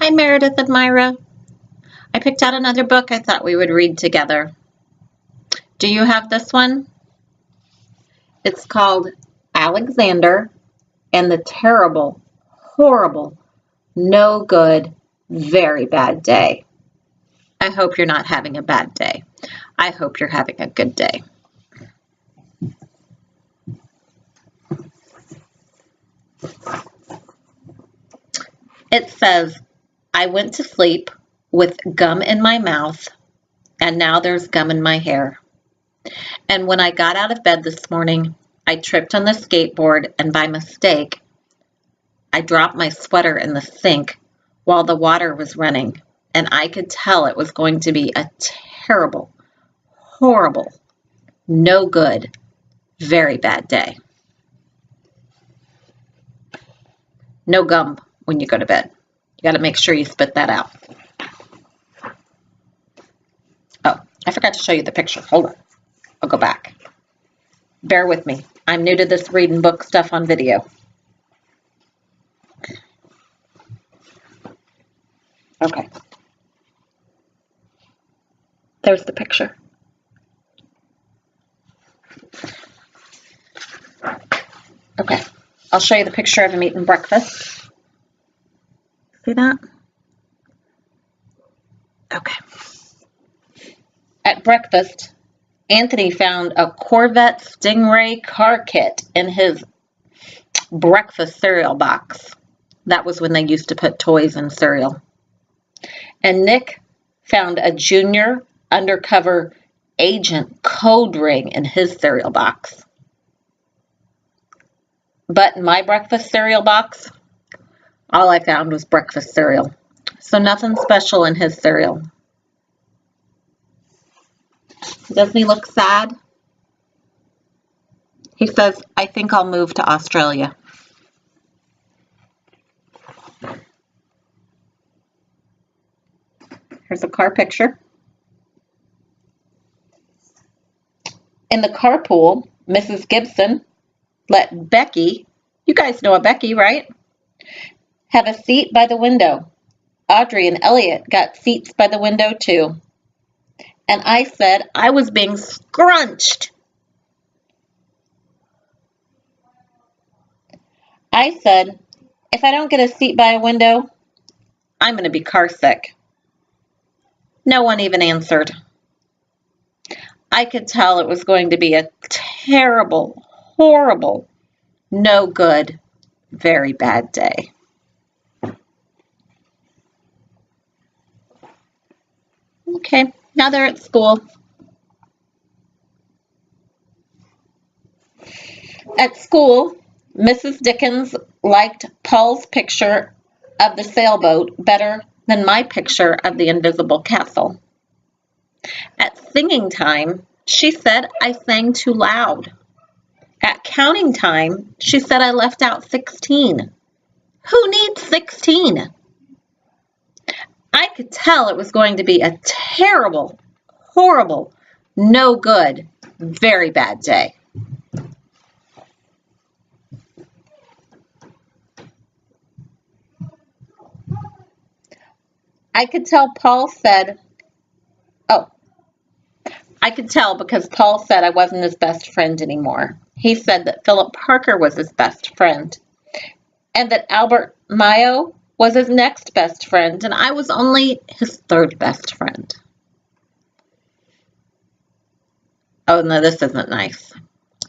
Hi, Meredith and Myra. I picked out another book I thought we would read together. Do you have this one? It's called Alexander and the Terrible, Horrible, No Good, Very Bad Day. I hope you're not having a bad day. I hope you're having a good day. It says, I went to sleep with gum in my mouth, and now there's gum in my hair. And when I got out of bed this morning, I tripped on the skateboard, and by mistake, I dropped my sweater in the sink while the water was running, and I could tell it was going to be a terrible, horrible, no good, very bad day. No gum when you go to bed. You got to make sure you spit that out. Oh, I forgot to show you the picture. Hold on. I'll go back. Bear with me. I'm new to this reading book stuff on video. Okay. There's the picture. Okay. I'll show you the picture of him eating breakfast. See that? Okay. At breakfast, Anthony found a Corvette Stingray car kit in his breakfast cereal box. That was when they used to put toys in cereal. And Nick found a junior undercover agent code ring in his cereal box. But in my breakfast cereal box, all I found was breakfast cereal. So nothing special in his cereal. Doesn't he look sad? He says, I think I'll move to Australia. Here's a car picture. In the carpool, Mrs. Gibson let Becky, you guys know a Becky, right? Have a seat by the window. Audrey and Elliot got seats by the window too. And I said I was being scrunched. I said, if I don't get a seat by a window, I'm going to be car sick. No one even answered. I could tell it was going to be a terrible, horrible, no good, very bad day. Okay, now they're at school. At school, Mrs. Dickens liked Paul's picture of the sailboat better than my picture of the invisible castle. At singing time, she said I sang too loud. At counting time, she said I left out 16. Who needs 16? I could tell it was going to be a terrible, horrible, no good, very bad day. I could tell I could tell because Paul said I wasn't his best friend anymore. He said that Philip Parker was his best friend and that Albert Mayo was his next best friend, and I was only his third best friend. Oh, no, this isn't nice.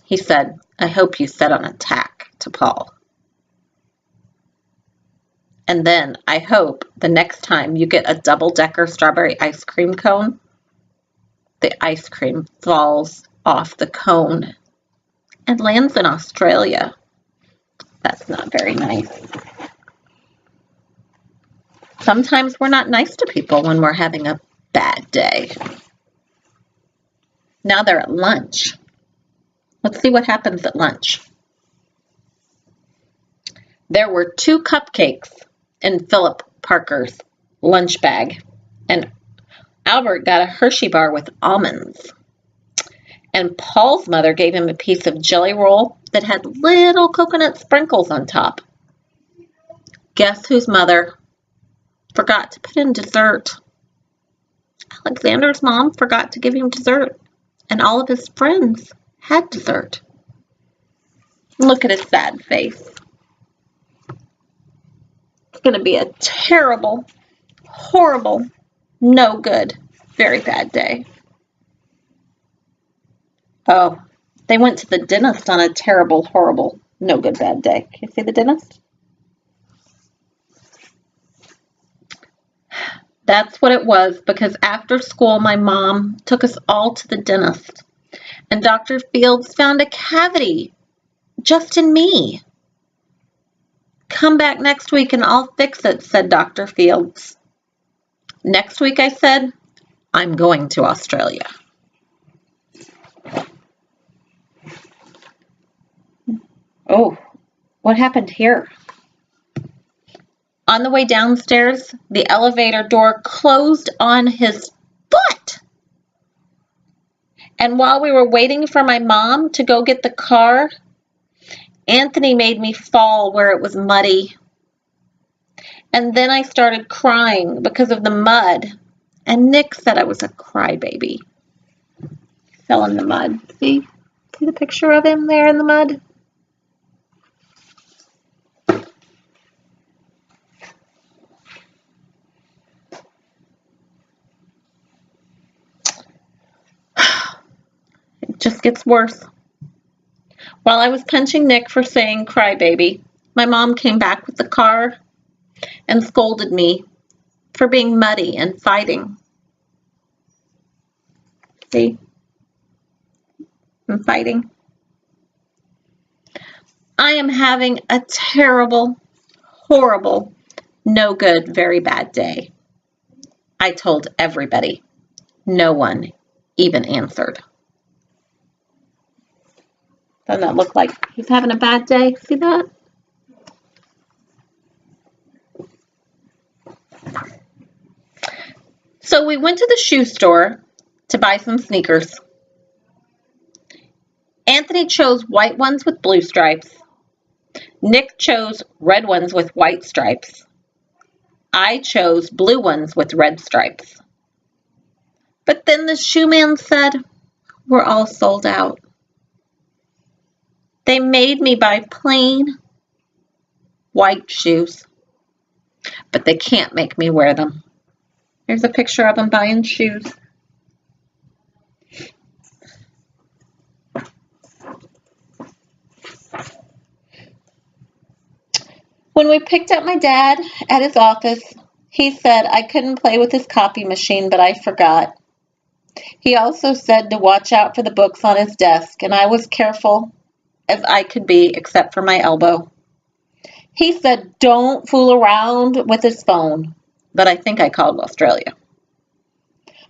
He said, I hope you set on a tack to Paul. And then I hope the next time you get a double-decker strawberry ice cream cone, the ice cream falls off the cone and lands in Australia. That's not very nice. Sometimes we're not nice to people when we're having a bad day. Now they're at lunch. Let's see what happens at lunch. There were 2 cupcakes in Philip Parker's lunch bag, and Albert got a Hershey bar with almonds. And Paul's mother gave him a piece of jelly roll that had little coconut sprinkles on top. Guess whose mother forgot to put in dessert. Alexander's mom forgot to give him dessert, and all of his friends had dessert. Look at his sad face. It's going to be a terrible, horrible, no good, very bad day. Oh, they went to the dentist on a terrible, horrible, no good, bad day. Can you see the dentist? That's what it was, because after school, my mom took us all to the dentist, and Dr. Fields found a cavity just in me. Come back next week and I'll fix it, said Dr. Fields. Next week, I said, I'm going to Australia. Oh, what happened here? On the way downstairs, the elevator door closed on his foot. And while we were waiting for my mom to go get the car, Anthony made me fall where it was muddy. And then I started crying because of the mud. And Nick said I was a crybaby. Fell in the mud. See the picture of him there in the mud? It just gets worse. While I was punching Nick for saying crybaby, my mom came back with the car and scolded me for being muddy and fighting. See? I'm fighting. I am having a terrible, horrible, no good, very bad day. I told everybody. No one even answered. Doesn't that look like he's having a bad day? See that? So we went to the shoe store to buy some sneakers. Anthony chose white ones with blue stripes. Nick chose red ones with white stripes. I chose blue ones with red stripes. But then the shoe man said, we're all sold out. They made me buy plain white shoes, but they can't make me wear them. Here's a picture of him buying shoes. When we picked up my dad at his office, he said I couldn't play with his copy machine, but I forgot. He also said to watch out for the books on his desk, and I was careful as I could be, except for my elbow. He said don't fool around with his phone, but I think I called Australia.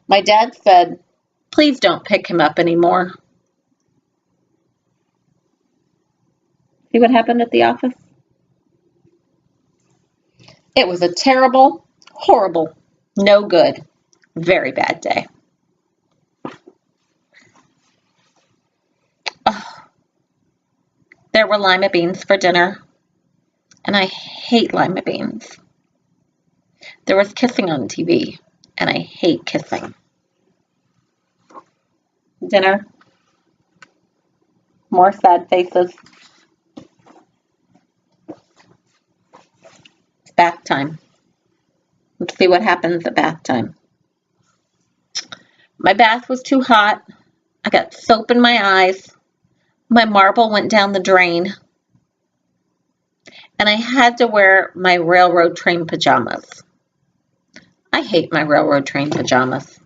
My dad said, please don't pick him up anymore. See what happened at the office? It was a terrible, horrible, no good, very bad day. Oh, there were lima beans for dinner, and I hate lima beans. There was kissing on TV, and I hate kissing. Dinner, more sad faces. It's bath time. Let's see what happens at bath time. My bath was too hot. I got soap in my eyes. My marble went down the drain. And I had to wear my railroad train pajamas. I hate my railroad train pajamas.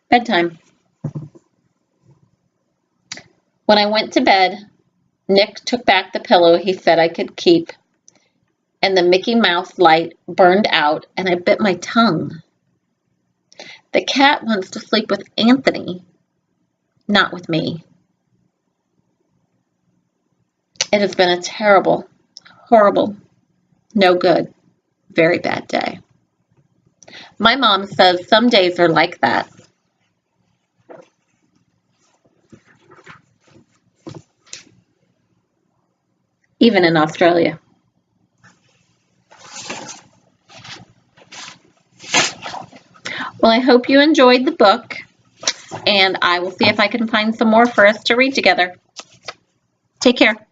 Bedtime. When I went to bed, Nick took back the pillow he said I could keep, and the Mickey Mouse light burned out, and I bit my tongue. The cat wants to sleep with Anthony, not with me. It has been a terrible, horrible, no good, very bad day. My mom says some days are like that. even in Australia. Well, I hope you enjoyed the book, and I will see if I can find some more for us to read together. Take care.